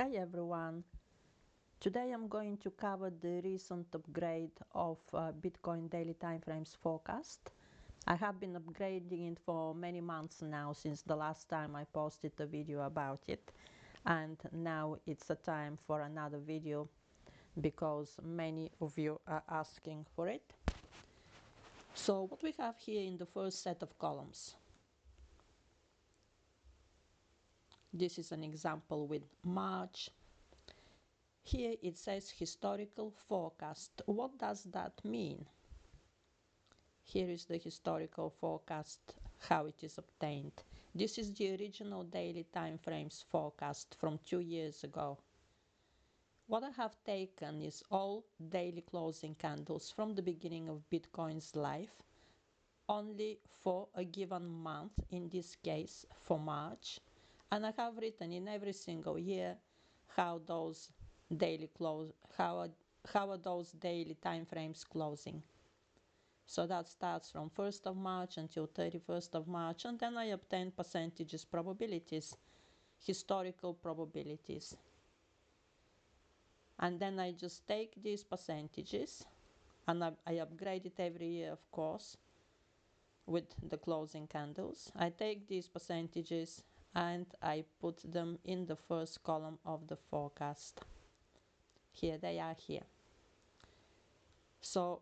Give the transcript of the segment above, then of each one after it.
Hi everyone. Today I'm going to cover the recent upgrade of Bitcoin daily timeframes forecast. I have been upgrading it for many months now since the last time I posted a video about it, and now it's a time for another video because many of you are asking for it. So what we have here in the first set of columns, this is an example with March. Here it says historical forecast. What does that mean? Here is the historical forecast, how it is obtained. This is the original daily timeframes forecast from 2 years ago. What I have taken is all daily closing candles from the beginning of Bitcoin's life, only for a given month, in this case for March, and I have written in every single year how those daily how are those daily time frames closing. So that starts from 1st of March until 31st of March, and then I obtain percentages, probabilities, historical probabilities. And then I just take these percentages and I upgrade it every year, of course, with the closing candles. I take these percentages and I put them in the first column of the forecast. Here they are here. So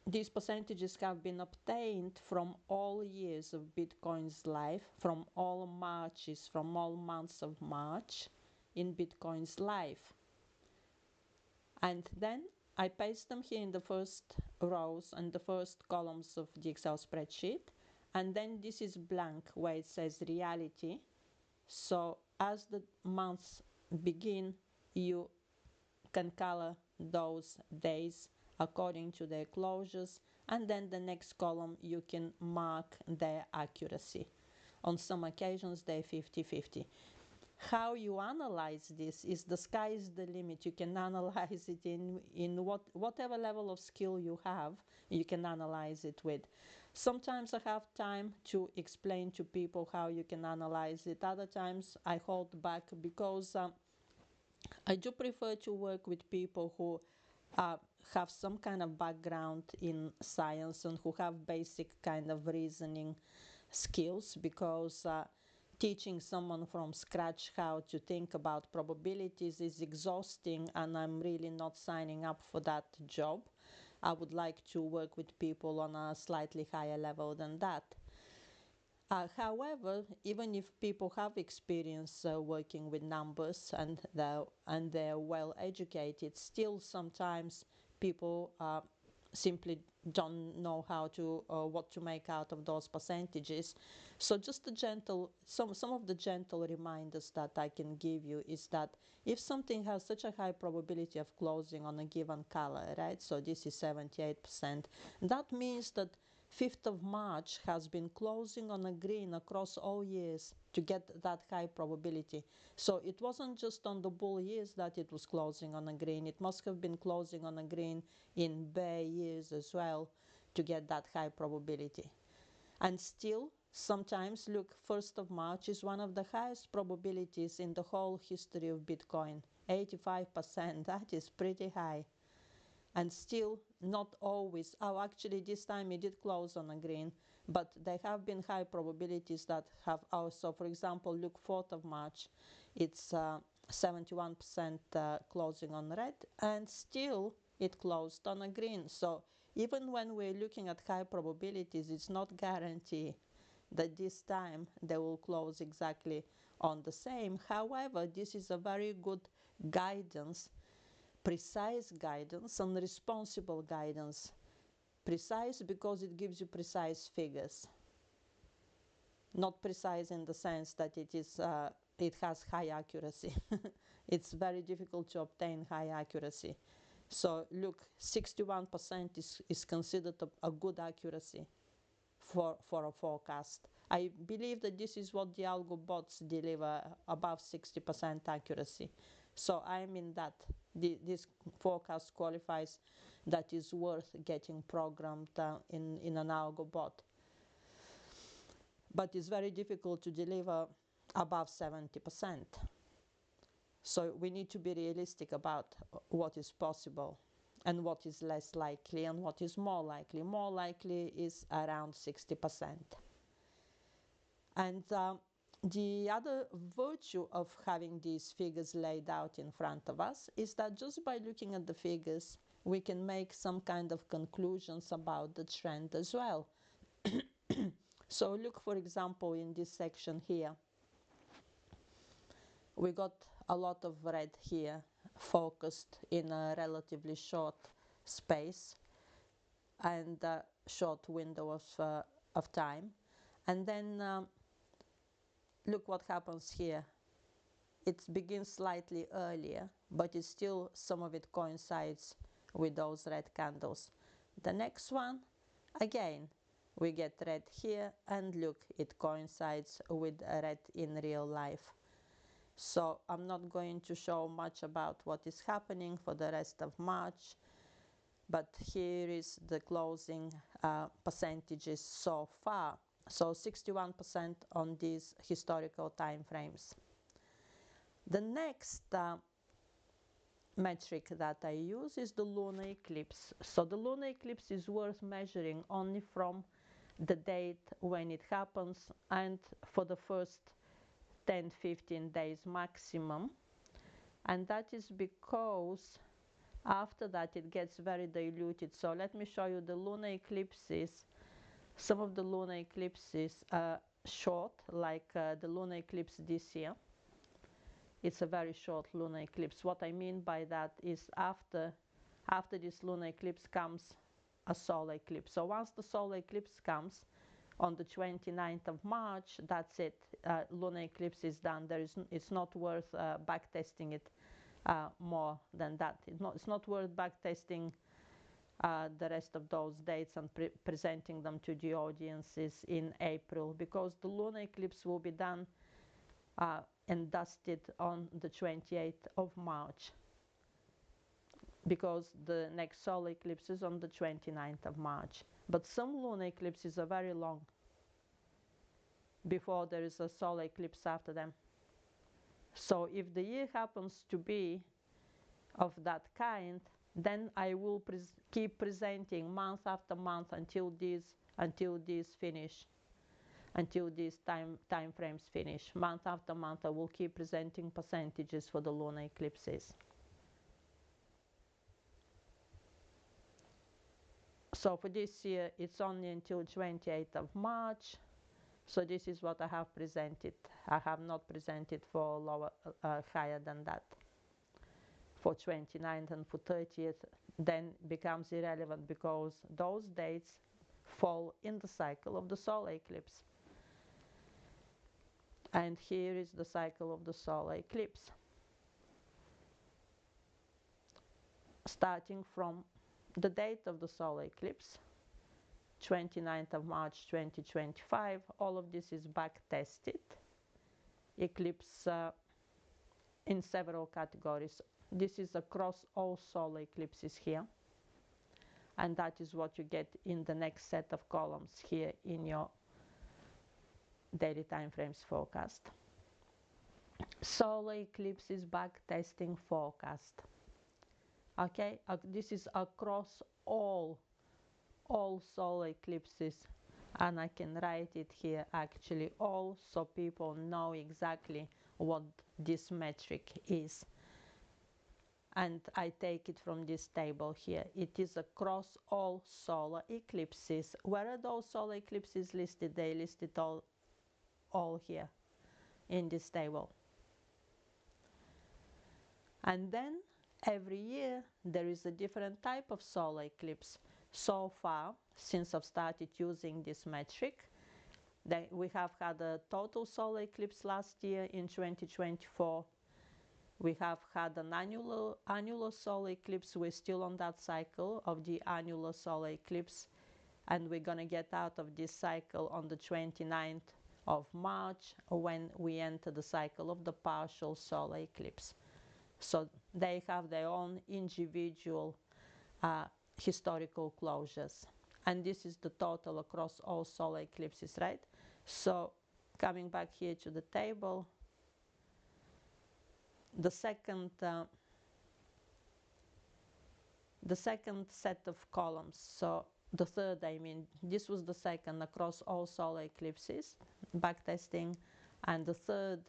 these percentages have been obtained from all years of Bitcoin's life, from all Marches, from all months of March in Bitcoin's life. And then I paste them here in the first rows and the first columns of the Excel spreadsheet. And then this is blank where it says reality. So as the months begin, you can color those days according to their closures, and then the next column you can mark their accuracy. On some occasions they're 50-50. How you analyze this is the sky is the limit. You can analyze it in whatever level of skill you have, you can analyze it with. Sometimes I have time to explain to people how you can analyze it. Other times I hold back because I do prefer to work with people who have some kind of background in science and who have basic kind of reasoning skills, because teaching someone from scratch how to think about probabilities is exhausting, and I'm really not signing up for that job. I would like to work with people on a slightly higher level than that. However, even if people have experience working with numbers and they're well educated, still sometimes people simply don't know how to what to make out of those percentages. So just a gentle, some of the gentle reminders that I can give you is that if something has such a high probability of closing on a given color, right? So this is 78%. That means that 5th of March has been closing on a green across all years to get that high probability. So it wasn't just on the bull years that it was closing on a green. It must have been closing on a green in bear years as well to get that high probability. And still, sometimes, look, 1st of March is one of the highest probabilities in the whole history of Bitcoin. 85%, that is pretty high. And still, not always. Oh, actually, this time it did close on a green, but there have been high probabilities that have also, for example, look, 4th of March, it's 71% closing on red, and still it closed on a green. So even when we're looking at high probabilities, it's not guaranteed that this time they will close exactly on the same. However, this is a very good guidance, precise guidance and responsible guidance. Precise because it gives you precise figures. Not precise in the sense that it has high accuracy. It's very difficult to obtain high accuracy. So look, 61% is considered a good accuracy for a forecast. I believe that this is what the algo bots deliver, above 60% accuracy. So I'm in that. This forecast qualifies that is worth getting programmed in an algo bot. But it's very difficult to deliver above 70%. So we need to be realistic about what is possible and what is less likely and what is more likely. More likely is around 60%. And the other virtue of having these figures laid out in front of us is that just by looking at the figures, we can make some kind of conclusions about the trend as well. So look, for example, in this section here, we got a lot of red here focused in a relatively short space and a short window of time. And then look what happens here. It begins slightly earlier, but it's still, some of it coincides with those red candles. The next one, again, we get red here, and look, it coincides with red in real life. So I'm not going to show much about what is happening for the rest of March, but here is the closing percentages so far. So 61% on these historical time frames. The next metric that I use is the lunar eclipse. So the lunar eclipse is worth measuring only from the date when it happens and for the first 10-15 days maximum. And that is because after that it gets very diluted. So let me show you the lunar eclipses. Some of the lunar eclipses are short, like the lunar eclipse this year. It's a very short lunar eclipse. What I mean by that is after this lunar eclipse comes a solar eclipse. So once the solar eclipse comes on the 29th of March, that's it. Lunar eclipse is done. It's not worth backtesting it more than that. It's not worth backtesting the rest of those dates and presenting them to the audiences in April, because the lunar eclipse will be done and dusted on the 28th of March, because the next solar eclipse is on the 29th of March. But some lunar eclipses are very long before there is a solar eclipse after them. So if the year happens to be of that kind, then I will keep presenting month after month until these finish, until these time frames finish. Month after month I will keep presenting percentages for the lunar eclipses. So for this year it's only until 28th of March. So this is what I have presented. I have not presented for lower, higher than that. For 29th and for 30th then becomes irrelevant, because those dates fall in the cycle of the solar eclipse. And here is the cycle of the solar eclipse. Starting from the date of the solar eclipse, 29th of March 2025, all of this is back tested. Eclipse in several categories. This is across all solar eclipses here. And that is what you get in the next set of columns here in your daily timeframes forecast. Solar eclipses back testing forecast. Okay, this is across all solar eclipses, and I can write it here actually all, so people know exactly what this metric is. And I take it from this table here. It is across all solar eclipses. Where are those solar eclipses listed? They listed all here in this table. And then every year there is a different type of solar eclipse. So far, since I've started using this metric, we have had a total solar eclipse last year in 2024. We have had an annular solar eclipse. We're still on that cycle of the annular solar eclipse, and we're going to get out of this cycle on the 29th of March when we enter the cycle of the partial solar eclipse. So they have their own individual historical closures, and this is the total across all solar eclipses, right? So coming back here to the table, the second set of columns. So the third, I mean, this was the second across all solar eclipses, backtesting, and the third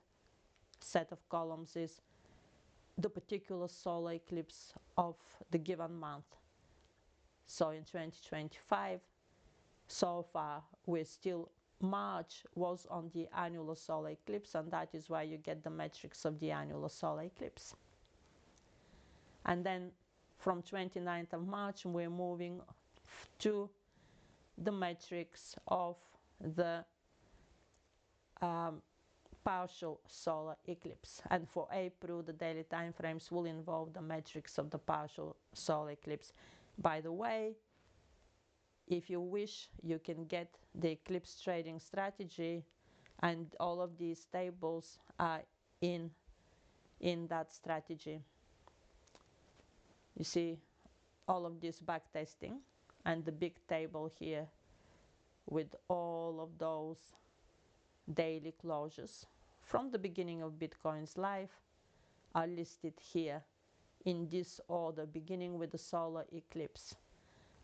set of columns is the particular solar eclipse of the given month. So in 2025, so far, we're still, March was on the annular solar eclipse, and that is why you get the metrics of the annular solar eclipse. And then from 29th of March, we're moving to the metrics of the partial solar eclipse. And for April, the daily timeframes will involve the metrics of the partial solar eclipse. By the way, if you wish, you can get the eclipse trading strategy, and all of these tables are in that strategy. You see all of this backtesting and the big table here with all of those daily closures from the beginning of Bitcoin's life are listed here in this order, beginning with the solar eclipse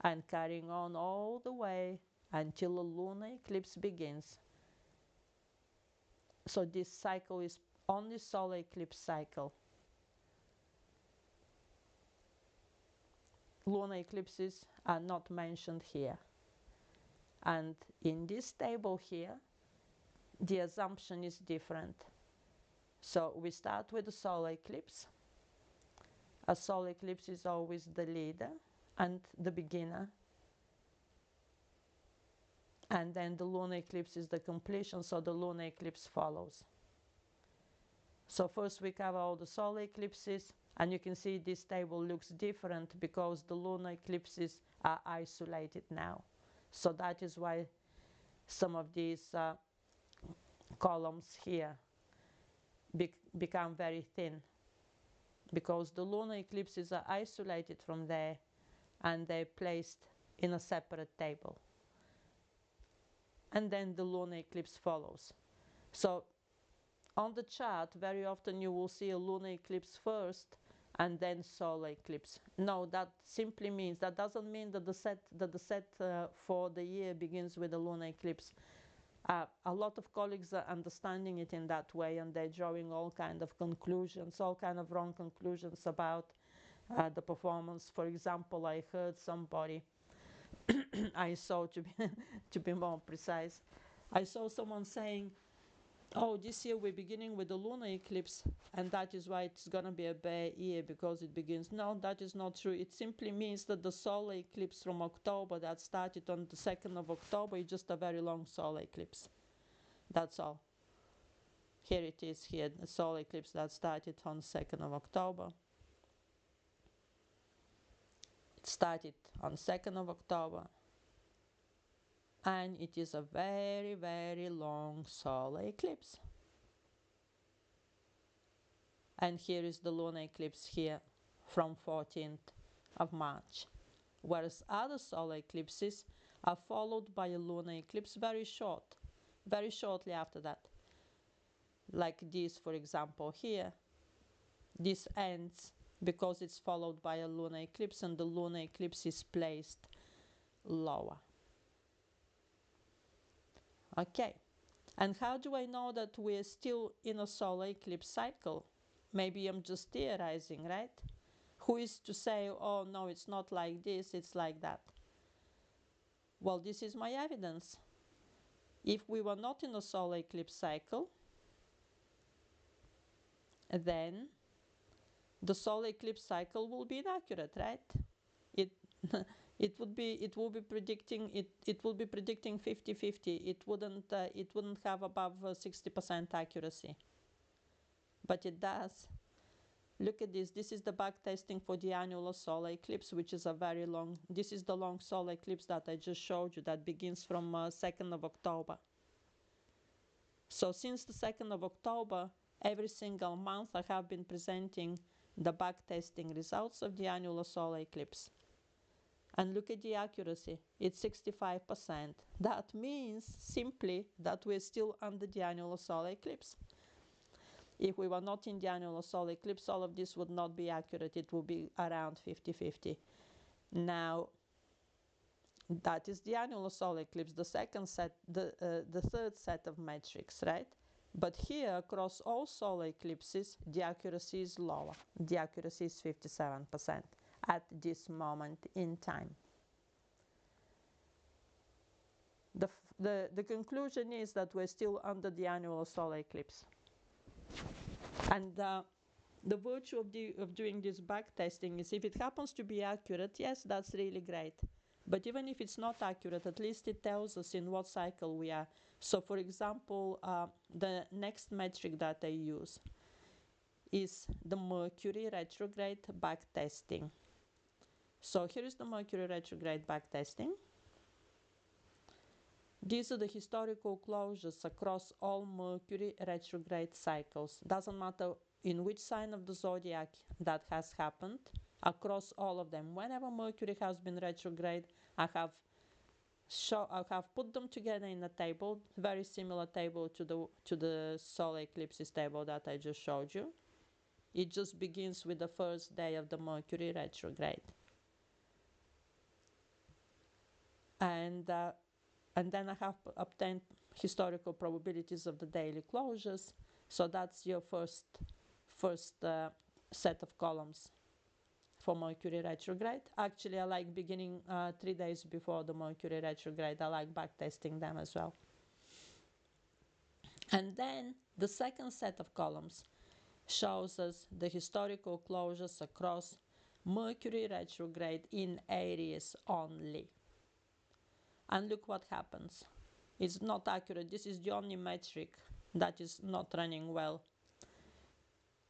and carrying on all the way until a lunar eclipse begins. So this cycle is only solar eclipse cycle. Lunar eclipses are not mentioned here. And in this table here, the assumption is different. So we start with the solar eclipse. A solar eclipse is always the leader and the beginner. And then the lunar eclipse is the completion, so the lunar eclipse follows. So first we cover all the solar eclipses, and you can see this table looks different because the lunar eclipses are isolated now. So that is why some of these columns here become very thin, because the lunar eclipses are isolated from there and they're placed in a separate table. And then the lunar eclipse follows. So on the chart, very often you will see a lunar eclipse first and then solar eclipse. No, that simply means, that doesn't mean that the set for the year begins with a lunar eclipse. A lot of colleagues are understanding it in that way, and they're drawing all kind of conclusions, all kind of wrong conclusions about the performance. For example, I heard somebody, I saw, to be more precise, I saw someone saying, oh, this year we're beginning with the lunar eclipse, and that is why it's going to be a bad year because it begins. No, that is not true. It simply means that the solar eclipse from October that started on the 2nd of October is just a very long solar eclipse. That's all. Here it is here, the solar eclipse that started on 2nd of October. It started on 2nd of October. And it is a very, very long solar eclipse. And here is the lunar eclipse here from 14th of March. Whereas other solar eclipses are followed by a lunar eclipse very shortly after that. Like this, for example, here. This ends because it's followed by a lunar eclipse, and the lunar eclipse is placed lower. Okay, and how do I know that we're still in a solar eclipse cycle? Maybe I'm just theorizing, right? Who is to say, oh no, it's not like this, it's like that? Well, this is my evidence. If we were not in a solar eclipse cycle, then the solar eclipse cycle will be inaccurate, right? It it will be predicting 50-50. It wouldn't have above 60% accuracy. But it does. Look at this. This is the backtesting for the annular solar eclipse, which is a very long. This is the long solar eclipse that I just showed you that begins from 2nd of October. So since the 2nd of October, every single month I have been presenting the backtesting results of the annular solar eclipse. And look at the accuracy, it's 65%. That means simply that we're still under the annular solar eclipse. If we were not in the annular solar eclipse, all of this would not be accurate. It would be around 50-50. Now, that is the annular solar eclipse, the second set, the third set of metrics, right? But here, across all solar eclipses, the accuracy is lower. The accuracy is 57% at this moment in time. The conclusion is that we're still under the annular solar eclipse. And the virtue of doing this back testing is if it happens to be accurate, yes, that's really great. But even if it's not accurate, at least it tells us in what cycle we are. So for example, the next metric that I use is the Mercury retrograde back testing. So here is the Mercury retrograde back testing. These are the historical closures across all Mercury retrograde cycles. Doesn't matter in which sign of the zodiac that has happened, across all of them. Whenever Mercury has been retrograde, I have put them together in a table, very similar table to the solar eclipses table that I just showed you. It just begins with the first day of the Mercury retrograde. And then I have obtained historical probabilities of the daily closures. So that's your first set of columns for Mercury retrograde. Actually, I like beginning 3 days before the Mercury retrograde. I like backtesting them as well. And then the second set of columns shows us the historical closures across Mercury retrograde in Aries only. And look what happens. It's not accurate. This is the only metric that is not running well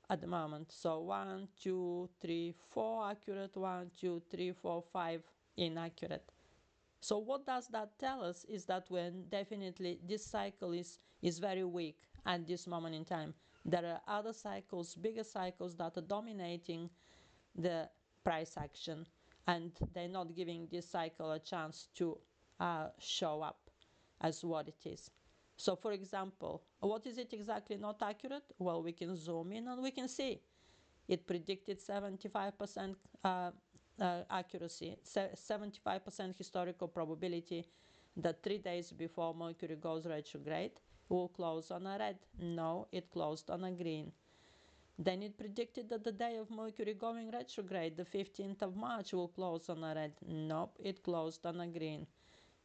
at the moment. So 1, 2, 3, 4 accurate, 1, 2, 3, 4, 5 inaccurate. So what does that tell us is that when definitely this cycle is very weak at this moment in time. There are other cycles, bigger cycles that are dominating the price action, and they're not giving this cycle a chance to show up as what it is. So for example, what is it exactly not accurate? Well, we can zoom in and we can see it predicted 75% accuracy, 75% historical probability that 3 days before Mercury goes retrograde will close on a red. No, it closed on a green. Then it predicted that the day of Mercury going retrograde, the 15th of March, will close on a red. Nope, it closed on a green.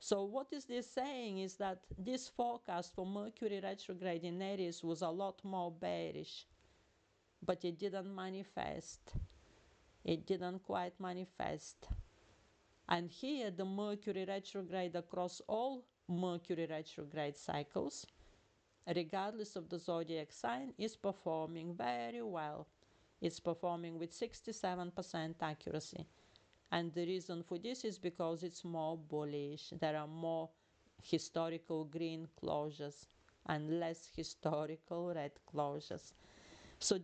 So what is this saying is that this forecast for Mercury retrograde in Aries was a lot more bearish, but it didn't manifest. It didn't quite manifest. And here the Mercury retrograde across all Mercury retrograde cycles, regardless of the zodiac sign, is performing very well. It's performing with 67% accuracy. And the reason for this is because it's more bullish. There are more historical green closures and less historical red closures. So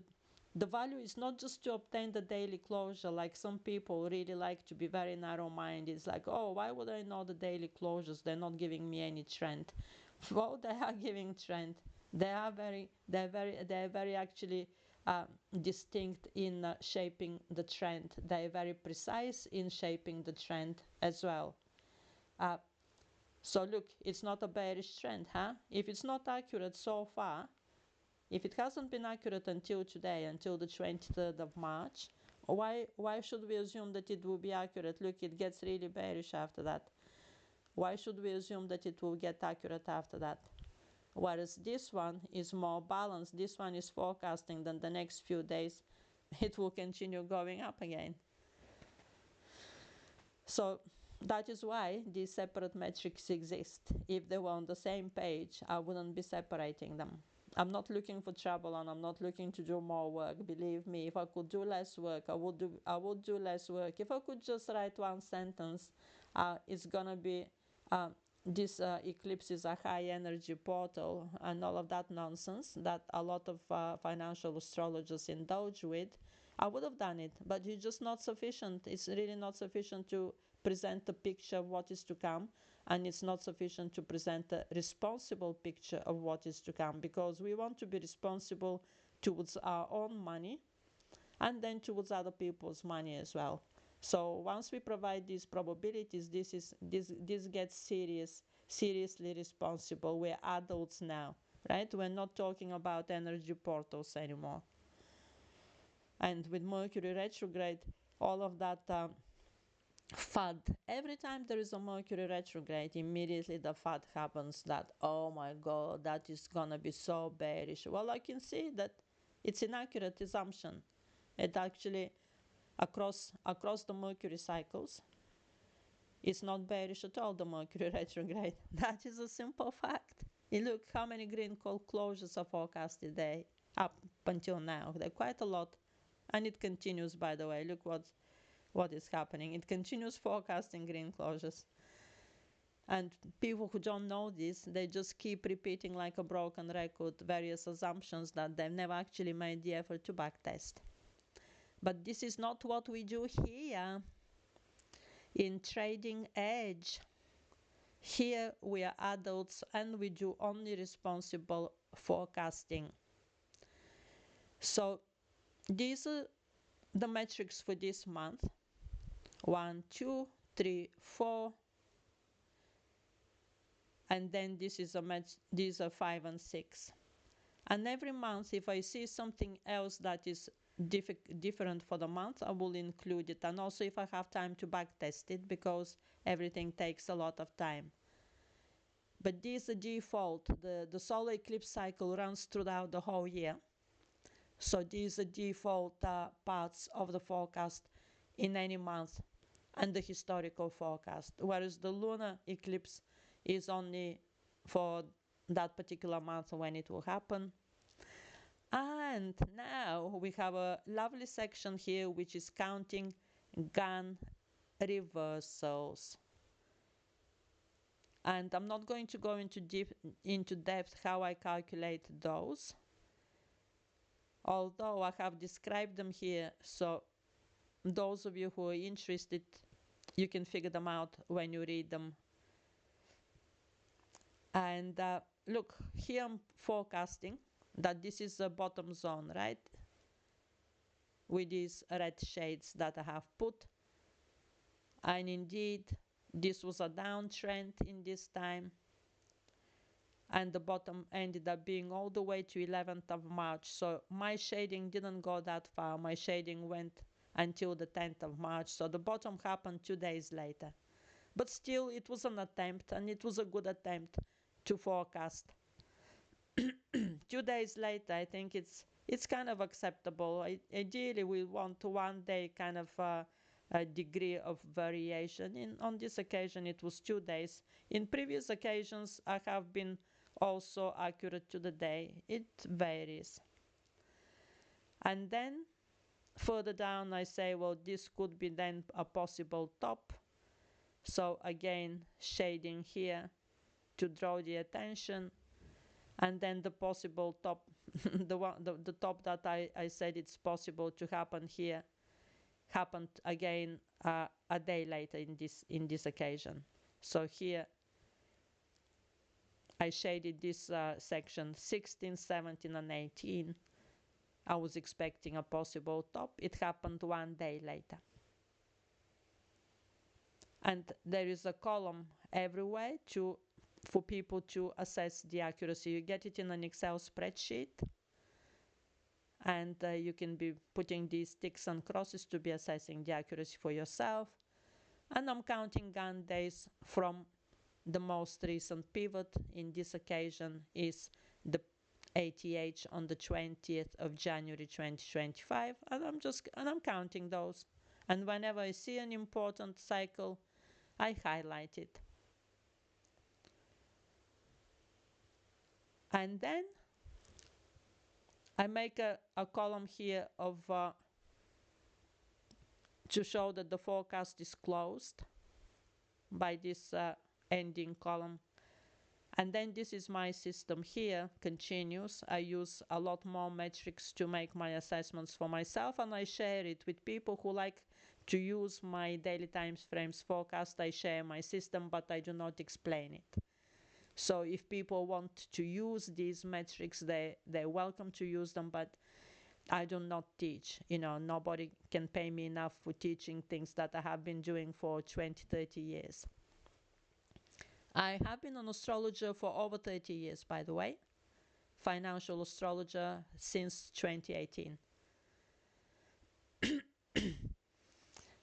the value is not just to obtain the daily closure, like some people really like to be very narrow-minded. It's like, oh, why would I know the daily closures? They're not giving me any trend. Well, they are giving trend. They're very actually distinct in shaping the trend. They're very precise in shaping the trend as well. So look, it's not a bearish trend, huh? If it's not accurate so far, if it hasn't been accurate until today, until the 23rd of March, why should we assume that it will be accurate? Look, it gets really bearish after that. Why should we assume that it will get accurate after that? Whereas this one is more balanced. This one is forecasting that the next few days it will continue going up again. So that is why these separate metrics exist. If they were on the same page, I wouldn't be separating them. I'm not looking for trouble and I'm not looking to do more work. Believe me, if I could do less work, I would do less work. If I could just write one sentence, it's gonna be this eclipse is a high energy portal and all of that nonsense that a lot of financial astrologers indulge with, I would have done it, but it's just not sufficient. It's really not sufficient to present a picture of what is to come, and it's not sufficient to present a responsible picture of what is to come, because we want to be responsible towards our own money and then towards other people's money as well. So once we provide these probabilities, this gets seriously responsible. We're adults now, right? We're not talking about energy portals anymore. And with Mercury retrograde, all of that FUD. Every time there is a Mercury retrograde, immediately the FUD happens that, oh my God, that is gonna be so bearish. Well, I can see that it's inaccurate assumption. It actually, across the Mercury cycles, it's not bearish at all, the Mercury retrograde. That is a simple fact. You look how many green call closures are forecasted there up until now. They're quite a lot. And it continues, by the way. Look what is happening. It continues forecasting green closures. And people who don't know this, they just keep repeating like a broken record various assumptions that they've never actually made the effort to backtest. But this is not what we do here in Trading Edge. Here we are adults and we do only responsible forecasting. So these are the metrics for this month. 1, 2, 3, 4, and then this is a match. These are 5 and 6. And every month, if I see something else that is different for the month, I will include it. And also if I have time to backtest it, because everything takes a lot of time. But this is the default. The solar eclipse cycle runs throughout the whole year. So these are default parts of the forecast in any month and the historical forecast, whereas the lunar eclipse is only for that particular month when it will happen. And now we have a lovely section here which is counting Gann reversals. And I'm not going to go into depth how I calculate those, although I have described them here, so those of you who are interested, you can figure them out when you read them. And look, here I'm forecasting that this is the bottom zone, right? With these red shades that I have put. And indeed, this was a downtrend in this time. And the bottom ended up being all the way to 11th of March. So my shading didn't go that far. My shading went until the 10th of March. So the bottom happened 2 days later. But still, it was an attempt, and it was a good attempt to forecast. 2 days later, I think it's kind of acceptable. Ideally, we want to 1 day kind of a degree of variation. On this occasion, it was 2 days. In previous occasions, I have been also accurate to the day. It varies. And then further down, I say, well, this could be then a possible top. So again, shading here to draw the attention. And then the possible top, the top that I said it's possible to happen here, happened again a day later in this occasion. So here I shaded this section 16, 17, and 18. I was expecting a possible top. It happened 1 day later. And there is a column everywhere for people to assess the accuracy. You get it in an Excel spreadsheet, and you can be putting these ticks and crosses to be assessing the accuracy for yourself. And I'm counting Gann days from the most recent pivot. In this occasion is the ATH on the 20th of January 2025, and I'm counting those. And whenever I see an important cycle, I highlight it. And then I make a column here of to show that the forecast is closed by this ending column. And then this is my system here, continues. I use a lot more metrics to make my assessments for myself, and I share it with people who like to use my daily timeframes forecast. I share my system, but I do not explain it. So if people want to use these metrics, they're welcome to use them, but I do not teach. Nobody can pay me enough for teaching things that I have been doing for 20, 30 years. I have been an astrologer for over 30 years, by the way. Financial astrologer since 2018.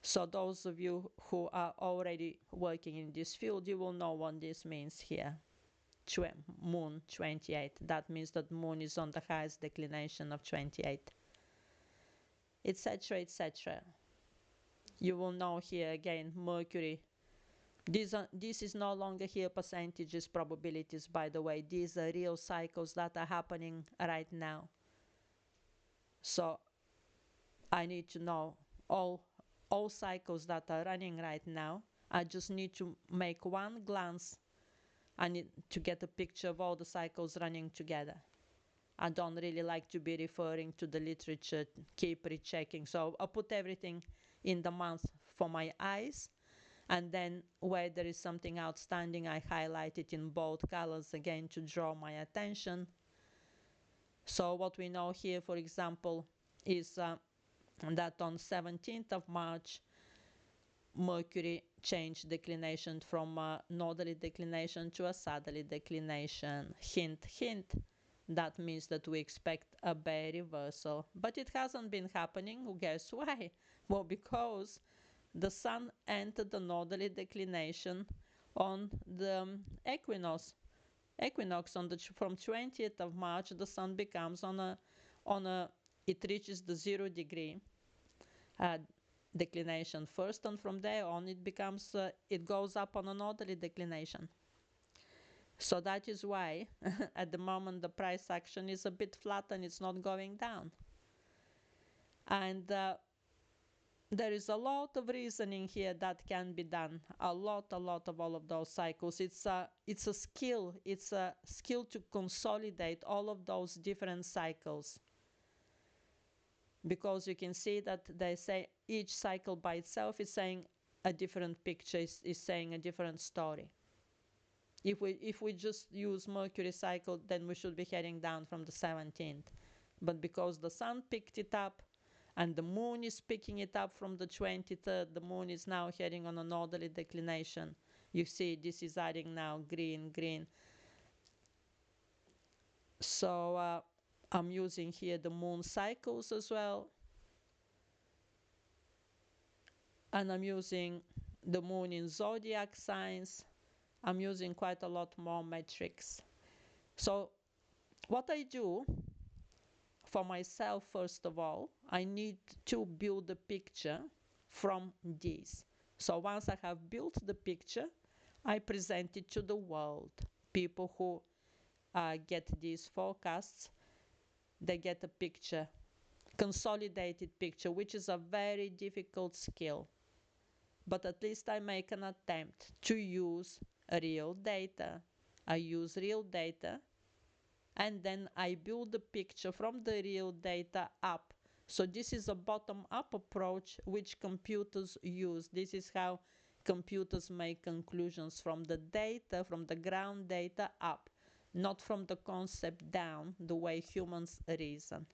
So those of you who are already working in this field, you will know what this means here. Moon 28. That means that moon is on the highest declination of 28. Etc. etc. You will know here again Mercury. This is no longer here percentages, probabilities, by the way. These are real cycles that are happening right now. So I need to know all cycles that are running right now. I just need to make one glance. I need to get a picture of all the cycles running together. I don't really like to be referring to the literature, keep rechecking. So I put everything in the month for my eyes. And then where there is something outstanding, I highlight it in bold colors again to draw my attention. So what we know here, for example, is that on 17th of March, Mercury changed declination from a northerly declination to a southerly declination. Hint, hint. That means that we expect a bear reversal. But it hasn't been happening. Guess why? Well, because the sun entered the northerly declination on the equinox. From 20th of March, the sun becomes it reaches the 0 degree declination first, and from there on it goes up on a northerly declination. So that is why at the moment the price action is a bit flat and it's not going down. And there is a lot of reasoning here that can be done. A lot of all of those cycles. It's a skill. It's a skill to consolidate all of those different cycles. Because you can see that they say each cycle by itself is saying a different picture, is saying a different story. If we just use Mercury cycle, then we should be heading down from the 17th. But because the sun picked it up and the moon is picking it up from the 23rd, the moon is now heading on a northerly declination. You see this is adding now green. So I'm using here the moon cycles as well. And I'm using the moon in zodiac signs. I'm using quite a lot more metrics. So what I do for myself, first of all, I need to build a picture from this. So once I have built the picture, I present it to the world. People who get these forecasts, they get a picture, consolidated picture, which is a very difficult skill. But at least I make an attempt to use real data. I use real data, and then I build the picture from the real data up. So this is a bottom-up approach which computers use. This is how computers make conclusions from the data, from the ground data up, not from the concept down, the way humans reason.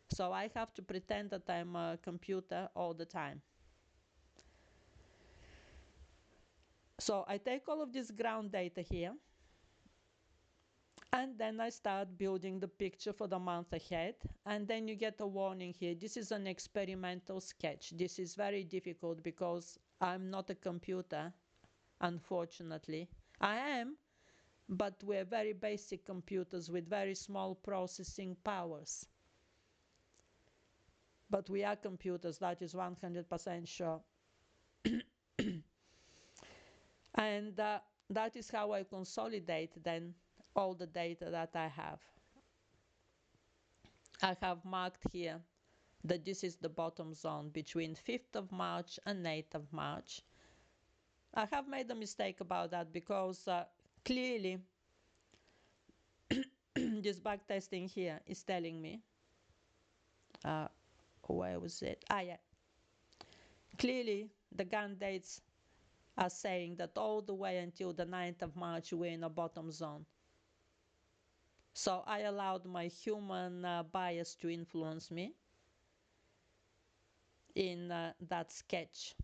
So I have to pretend that I'm a computer all the time. So I take all of this ground data here, and then I start building the picture for the month ahead. And then you get a warning here. This is an experimental sketch. This is very difficult because I'm not a computer, unfortunately. I am, but we're very basic computers with very small processing powers. But we are computers, that is 100% sure. And that is how I consolidate then all the data that I have. I have marked here that this is the bottom zone between 5th of March and 8th of March. I have made a mistake about that because clearly this backtesting here is telling me, where was it? Yeah. Clearly the gun dates are saying that all the way until the 9th of March we're in a bottom zone. So I allowed my human bias to influence me in that sketch,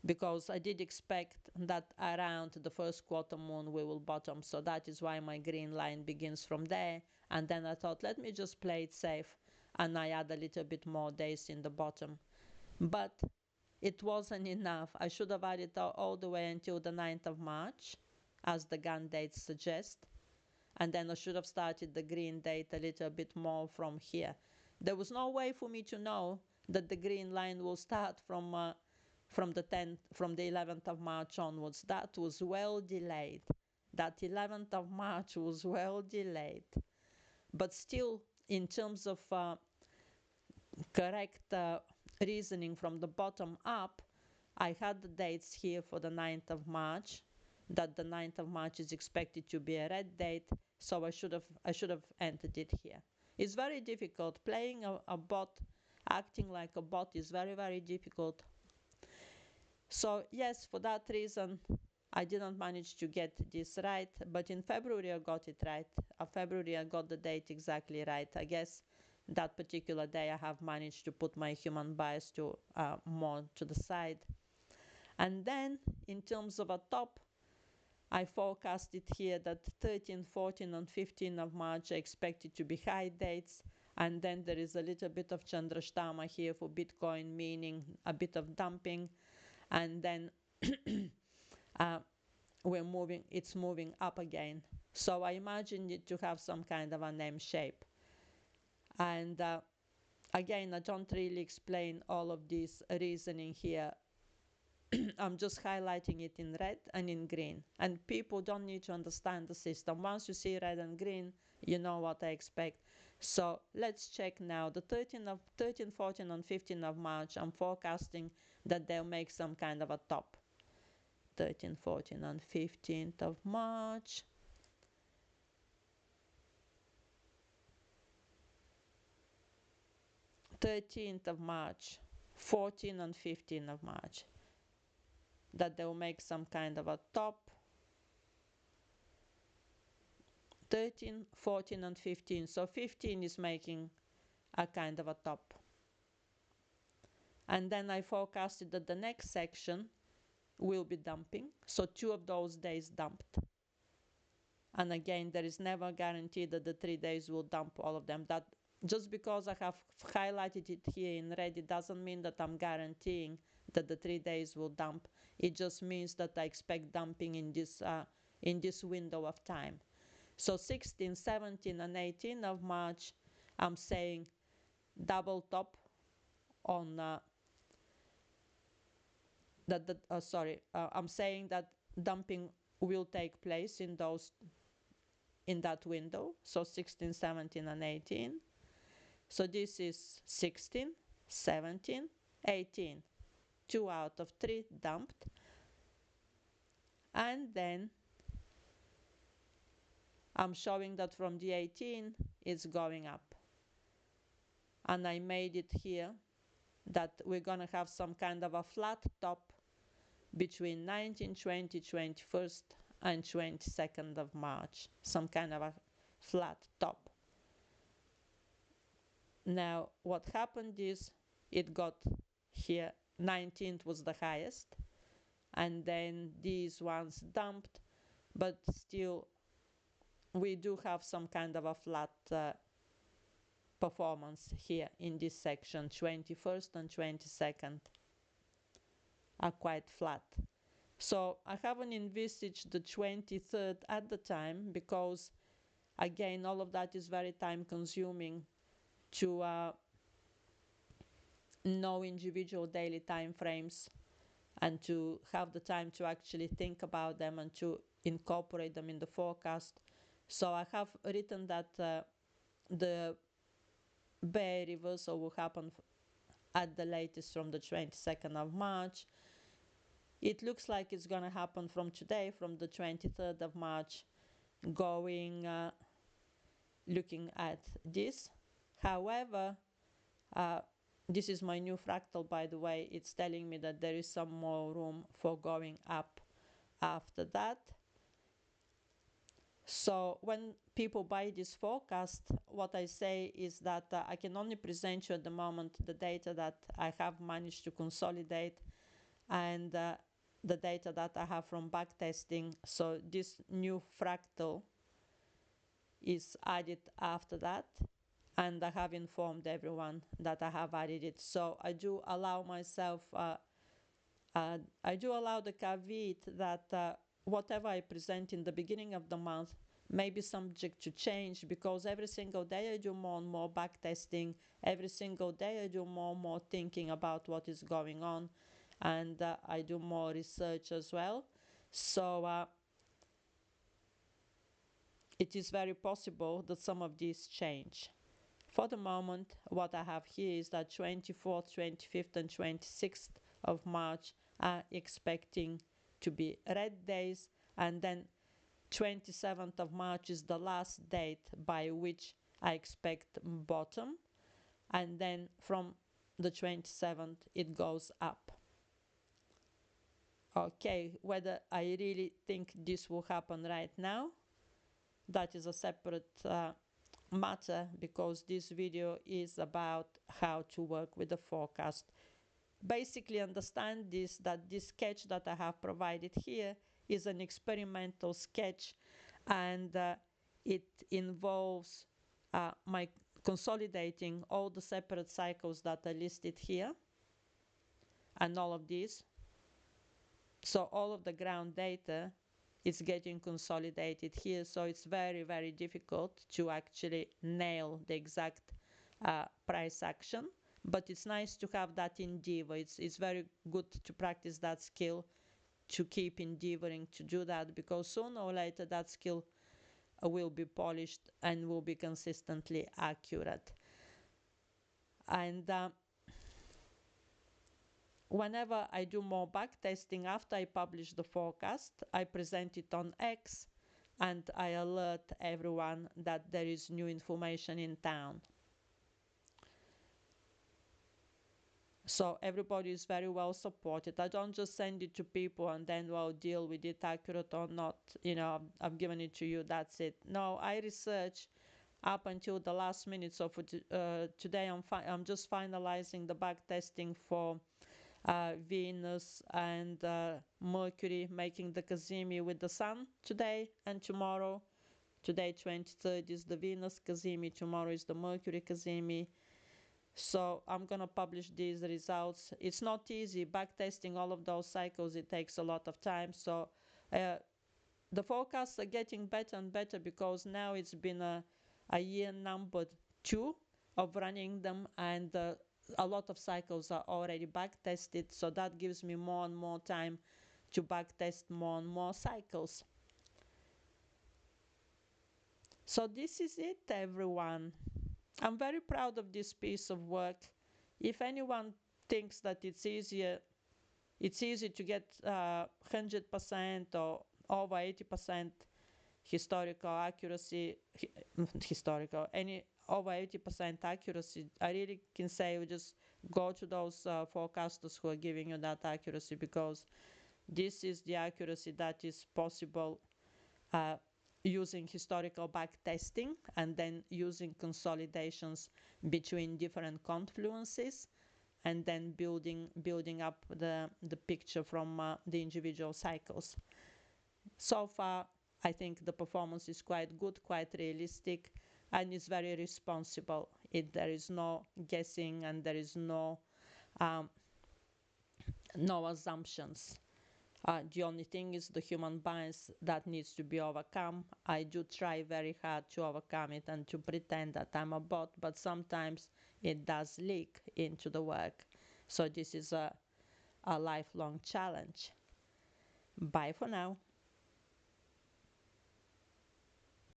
because I did expect that around the first quarter moon we will bottom. So that is why my green line begins from there. And then I thought, let me just play it safe. And I add a little bit more days in the bottom. But it wasn't enough. I should have added all the way until the 9th of March, as the Gann dates suggest. And then I should have started the green date a little bit more from here. There was no way for me to know that the green line will start from the 11th of March onwards. That was well delayed. That 11th of March was well delayed. But still, in terms of correct reasoning from the bottom up, I had the dates here for the 9th of March, that the 9th of March is expected to be a red date, so I should have entered it here. It's very difficult. Playing a bot, acting like a bot is very, very difficult. So yes, for that reason, I didn't manage to get this right, but in February I got it right. February I got the date exactly right. I guess that particular day I have managed to put my human bias to more to the side. And then in terms of a top, I forecasted here that 13, 14 and 15 of March are expected to be high dates. And then there is a little bit of Chandrashtama here for Bitcoin, meaning a bit of dumping. And then it's moving up again. So I imagined it to have some kind of an M shape. And again, I don't really explain all of this reasoning here. I'm just highlighting it in red and in green. And people don't need to understand the system. Once you see red and green, you know what I expect. So let's check now. The 13, 14, and 15 of March, I'm forecasting that they'll make some kind of a top. 13, 14, and 15th of March. '13th of March, 14 and 15 of March, that they'll make some kind of a top. 13, 14, and 15. So 15 is making a kind of a top. And then I forecasted that the next section will be dumping. So 2 of those days dumped. And again, there is never a guarantee that the 3 days will dump all of them. That just because I have highlighted it here in red, it doesn't mean that I'm guaranteeing that the 3 days will dump. It just means that I expect dumping in this window of time. So 16, 17, and 18 of March, I'm saying double top on I'm saying that dumping will take place in that window. So 16, 17, and 18. So this is 16, 17, 18. 2 out of 3 dumped. And then I'm showing that from the 18 it's going up. And I made it here that we're going to have some kind of a flat top between 19, 20, 21st and 22nd of March. Some kind of a flat top. Now what happened is it got here, 19th was the highest, and then these ones dumped, but still we do have some kind of a flat performance here in this section. 21st and 22nd are quite flat. So I haven't envisaged the 23rd at the time, because again, all of that is very time consuming to know individual daily time frames and to have the time to actually think about them and to incorporate them in the forecast. So I have written that the bear reversal will happen at the latest from the 22nd of March. It looks like it's going to happen from today, from the 23rd of March, going looking at this. However, this is my new fractal, by the way. It's telling me that there is some more room for going up after that. So when people buy this forecast, what I say is that I can only present you at the moment the data that I have managed to consolidate, and the data that I have from backtesting. So this new fractal is added after that, and I have informed everyone that I have added it. So I do allow myself, I do allow the caveat that whatever I present in the beginning of the month may be subject to change, because every single day I do more and more backtesting. Every single day I do more and more thinking about what is going on, and I do more research as well. So it is very possible that some of these change. For the moment, what I have here is that 24th, 25th, and 26th of March are expecting to be red days, and then 27th of March is the last date by which I expect bottom, and then from the 27th it goes up. Okay, whether I really think this will happen right now, that is a separate matter, because this video is about how to work with the forecast. Basically understand this, that this sketch that I have provided here is an experimental sketch, and it involves my consolidating all the separate cycles that are listed here and all of these. So all of the ground data is getting consolidated here. So it's very, very difficult to actually nail the exact price action. But it's nice to have that endeavor. It's very good to practice that skill, to keep endeavoring to do that, because sooner or later that skill will be polished and will be consistently accurate. And whenever I do more backtesting after I publish the forecast, I present it on X and I alert everyone that there is new information in town. So everybody is very well supported. I don't just send it to people and then, well, deal with it, accurate or not. You know, I've given it to you, that's it. No, I research up until the last minute. So for today, I'm just finalizing the back testing for Venus and Mercury, making the Cazimi with the Sun today and tomorrow. Today, 23rd, is the Venus Cazimi. Tomorrow is the Mercury Cazimi. So I'm going to publish these results. It's not easy. Backtesting all of those cycles, it takes a lot of time. So the forecasts are getting better and better, because now it's been a year number 2 of running them, and a lot of cycles are already backtested. So that gives me more and more time to backtest more and more cycles. So this is it, everyone. I'm very proud of this piece of work. If anyone thinks that it's easy to get 100% or over 80% historical accuracy, any over 80% accuracy, I really can say we just go to those forecasters who are giving you that accuracy, because this is the accuracy that is possible using historical backtesting and then using consolidations between different confluences, and then building up the picture from the individual cycles. So far, I think the performance is quite good, quite realistic, and is very responsible. There is no guessing, and there is no assumptions. The only thing is the human bias that needs to be overcome. I do try very hard to overcome it and to pretend that I'm a bot, but sometimes it does leak into the work. So this is a lifelong challenge. Bye for now.